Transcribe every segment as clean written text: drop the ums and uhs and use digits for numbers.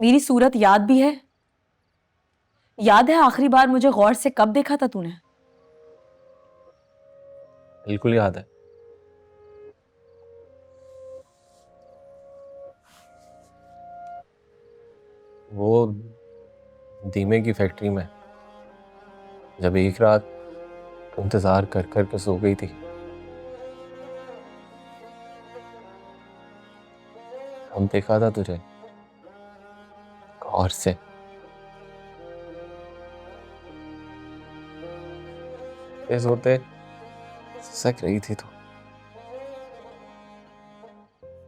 मेरी सूरत याद भी है? याद है आखिरी बार मुझे गौर से कब देखा था तूने? बिल्कुल याद है। वो दीमे की फैक्ट्री में जब एक रात तो इंतजार कर कर के सो गई थी। हम देखा था तुझे गौर से। इस होते सक रही थी तो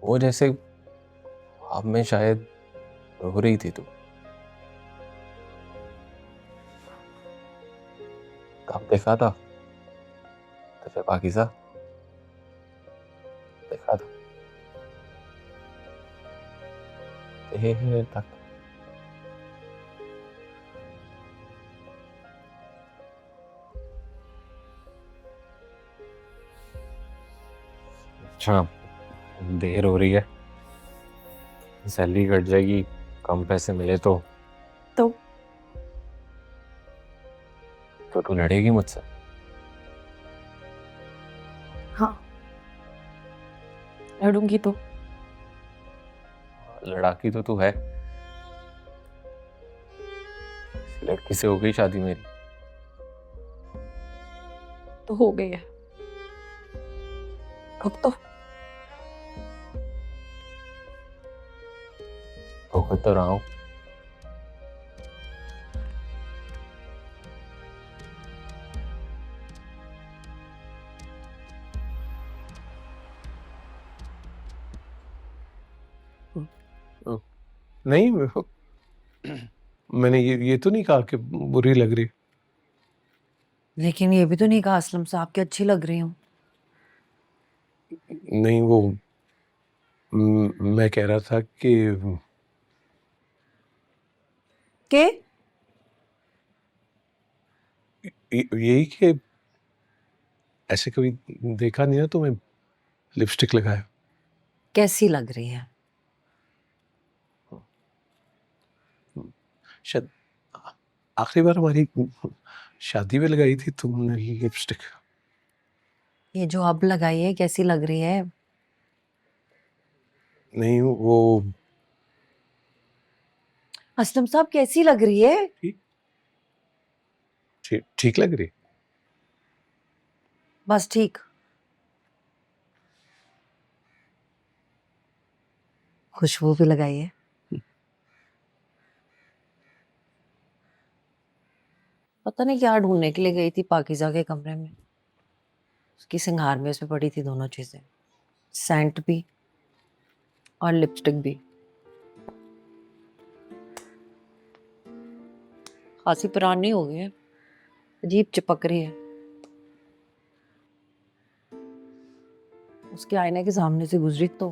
वो जैसे ख्वाब में शायद रो रही थी तू। कब देखा था तुझे पाकिज़ा? देखा था देर तक। अच्छा, देर हो रही है, सैलरी कट जाएगी, कम पैसे मिले तो तू लड़ेगी मुझसे? हाँ, लड़ूंगी तो। लड़ाकी तो तू है। लड़की से हो गई शादी मेरी। तो हो गई है। अब तो होकर तो रहा हूं। नहीं, मैंने ये तो नहीं कहा कि बुरी लग रही। लेकिन ये भी तो नहीं कहा असलम साहब कि अच्छी लग रही हूँ। नहीं, वो मैं कह रहा था कि यही कि ऐसे कभी देखा नहीं ना तुम्हें लिपस्टिक लगाया। कैसी लग रही है? शायद आखिरी बार हमारी शादी में लगाई थी तुमने लिपस्टिक। ये जो अब लगाई है कैसी लग रही है? नहीं, वो असलम साहब कैसी लग रही है? ठीक लग रही। बस ठीक। खुशबू भी लगाई है। पता नहीं क्या ढूंढने के लिए गई थी पाकिज़ा के कमरे में। उसकी सिंगार में उसमें पड़ी थी दोनों चीजें, सेंट भी और लिपस्टिक भी। खासी पुरानी हो गई है, अजीब चिपक रही है। उसके आईने के सामने से गुजरी तो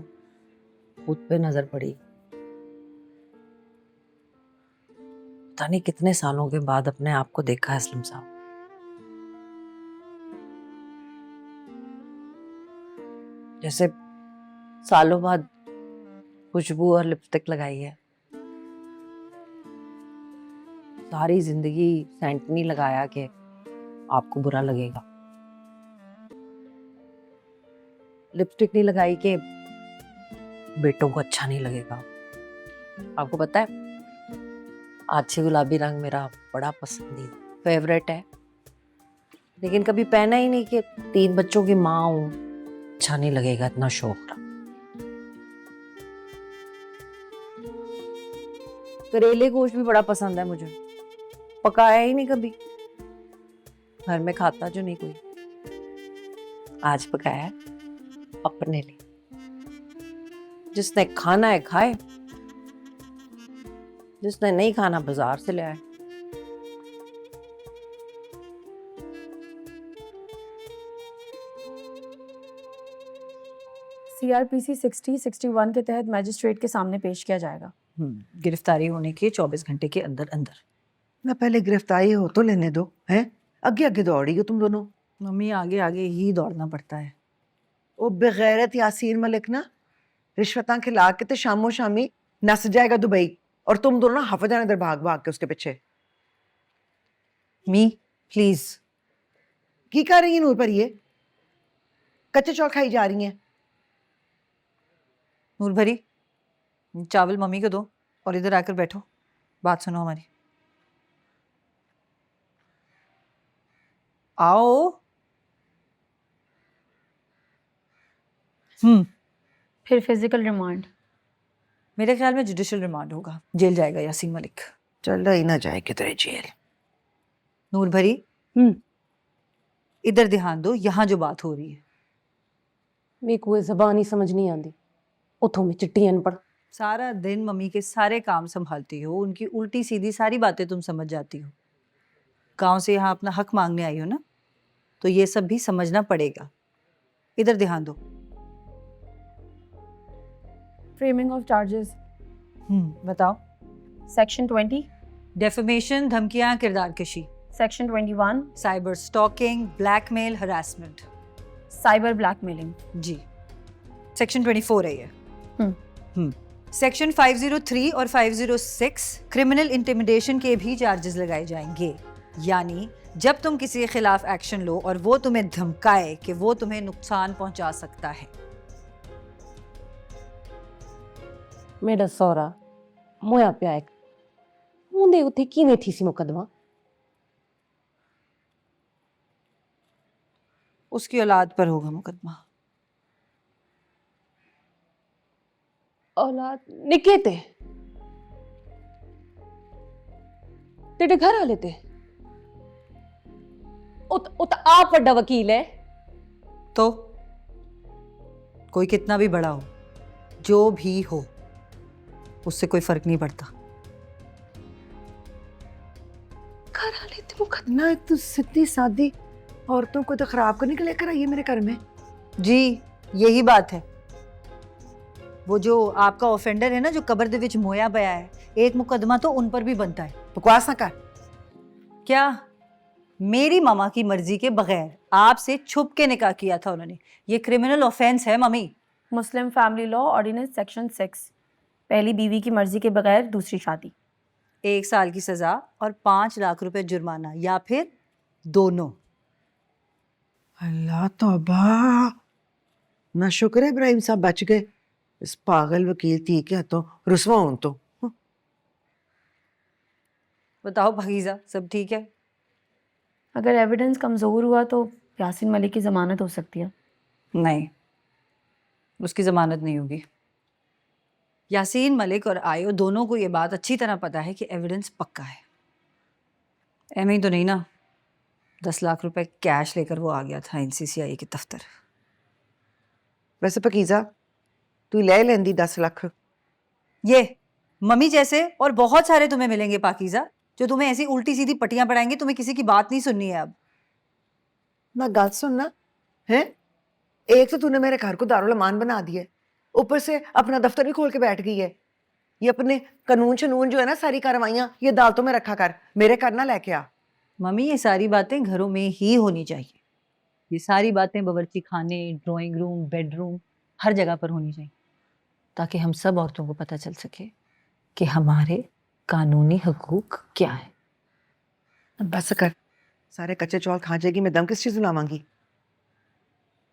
खुद पे नजर पड़ी। पता नहीं कितने सालों के बाद अपने आप को देखा है असलम साहब। जैसे सालों बाद खुशबू और लिपस्टिक लगाई है। सारी जिंदगी सेंट नहीं लगाया कि आपको बुरा लगेगा, लिपस्टिक नहीं लगाई कि बेटों को अच्छा नहीं लगेगा। आपको पता है आछी गुलाबी रंग मेरा बड़ा पसंदीदा फेवरेट है, लेकिन कभी पहना ही नहीं कि 3 बच्चों की माँ हूं, अच्छा नहीं लगेगा, इतना शौक रहा। करेले गोश्त भी बड़ा पसंद है मुझे, पकाया ही नहीं कभी, घर में खाता जो नहीं कोई। आज पकाया है अपने लिए, जिसने खाना है खाए, जिसने नहीं खाना बाजार से ले आए। CRPC 60-61 के तहत मैजिस्ट्रेट के सामने पेश किया जाएगा। गिरफ्तारी होने के 24 घंटे के अंदर अंदर। ना पहले गिरफ्तारी हो तो लेने दो, हैं? आगे आगे दौड़ी हो तुम दोनों। मम्मी आगे आगे ही दौड़ना पड़ता है। ओ बेगैरत यासीन मलिक ना रिश्वतां खिला के ते शामो शामी नस जाएगा दुबई। और तुम दोनों ना हफ्ते जाने इधर भाग भाग के उसके पीछे मी प्लीज की कर रही है नूर पर ये कच्चे चौल खाई जा रही हैं। नूर भरी चावल मम्मी को दो और इधर आकर बैठो, बात सुनो हमारी। आओ। फिर फिजिकल रिमांड। मेरे ख्याल में जुडिशियल रिमांड होगा, जेल जाएगा यासीन मलिक। चल रही ना जाए कितने जेल। नूर भरी हम्म। इधर ध्यान दो, यहाँ जो बात हो रही है। मेरे को जबान ही समझ नहीं आती, उठो में चिट्टी अनपढ़। सारा दिन मम्मी के सारे काम संभालती हो, उनकी उल्टी सीधी सारी बातें तुम समझ जाती हो। गांव से यहाँ अपना हक मांगने आई हो ना, तो ये सब भी समझना पड़ेगा। इधर ध्यान दो। Framing of charges. बताओ। सेक्शन 20, डेफेमेशन, धमकियां, किरदार कशी। Section 21, cyber stalking, blackmail, harassment. Cyber blackmailing. जी। सेक्शन 24 है ये। हम्म। सेक्शन 503 और 506 क्रिमिनल इंटिमिडेशन के भी चार्जेस लगाए जाएंगे। यानी जब तुम किसी के खिलाफ एक्शन लो और वो तुम्हें धमकाए कि वो तुम्हें नुकसान पहुंचा सकता है। मेरा सौरा मोया पिया है, मुंदे उथे किवें थी सी मुकदमा। उसकी औलाद पर होगा मुकदमा। औलाद निके ते तेरे घर आ लेते उत आप बड़ा वकील है। तो कोई कितना भी बड़ा हो, जो भी हो, उससे कोई फर्क नहीं पड़ता। घर आ लेते मुकदमा। ना तो सीधी सादी औरतों को तो खराब करने के लिए लेकर आई है मेरे घर में। जी यही बात है। वो जो आपका ऑफेंडर है ना, जो कबर दे विच मोया पया है, एक मुकदमा तो उन पर भी बनता है। बकवास ना कर। क्या मेरी मामा की मर्जी के बगैर आपसे छुप के निकाह किया था उन्होंने? ये क्रिमिनल ऑफेंस है mummy. Muslim family law ordinance section 6, पहली बीवी की मर्जी के बगैर दूसरी शादी। 1 साल की सजा और 5 लाख रुपए जुर्माना, या फिर दोनों। अल्लाह तौबा। ना शुक्र है इब्राहिम साहब बच गए इस पागल वकील थी क्या तो रुसवा हूं तो। बताओ भगीजा, सब ठीक है? अगर एविडेंस कमज़ोर हुआ तो यासीन मलिक की ज़मानत हो सकती है। नहीं, उसकी जमानत नहीं होगी। यासीन मलिक और आयो दोनों को ये बात अच्छी तरह पता है कि एविडेंस पक्का है। एम ही तो नहीं ना, 10 लाख रुपए कैश लेकर वो आ गया था NCCI के दफ्तर। वैसे पकीजा तू ले लेंदी 10 लाख। ये मम्मी जैसे और बहुत सारे तुम्हें मिलेंगे पाकीजा, जो तुम्हें ऐसी उल्टी सीधी पट्टियां पढ़ाएंगे। तुम्हें किसी की बात नहीं सुननी है अब। ना गल सुनना है। एक तो तूने मेरे घर को दारुल अमान बना दिया, ऊपर से अपना दफ्तर भी खोल के बैठ गई है। ये अपने कानून शनून जो है ना, सारी कार्रवाइयां ये अदालतों में रखा कर, मेरे घर ना लेके आ। मम्मी ये सारी बातें घरों में ही होनी चाहिए। ये सारी बातें बावर्ची खाने, ड्राइंग रूम, बेडरूम, हर जगह पर होनी चाहिए, ताकि हम सब औरतों को पता चल सके कि हमारे कानूनी हकूक क्या है। बस कर, सारे कच्चे चौल खा जाएगी, मैं दम किस चीज लावांगी।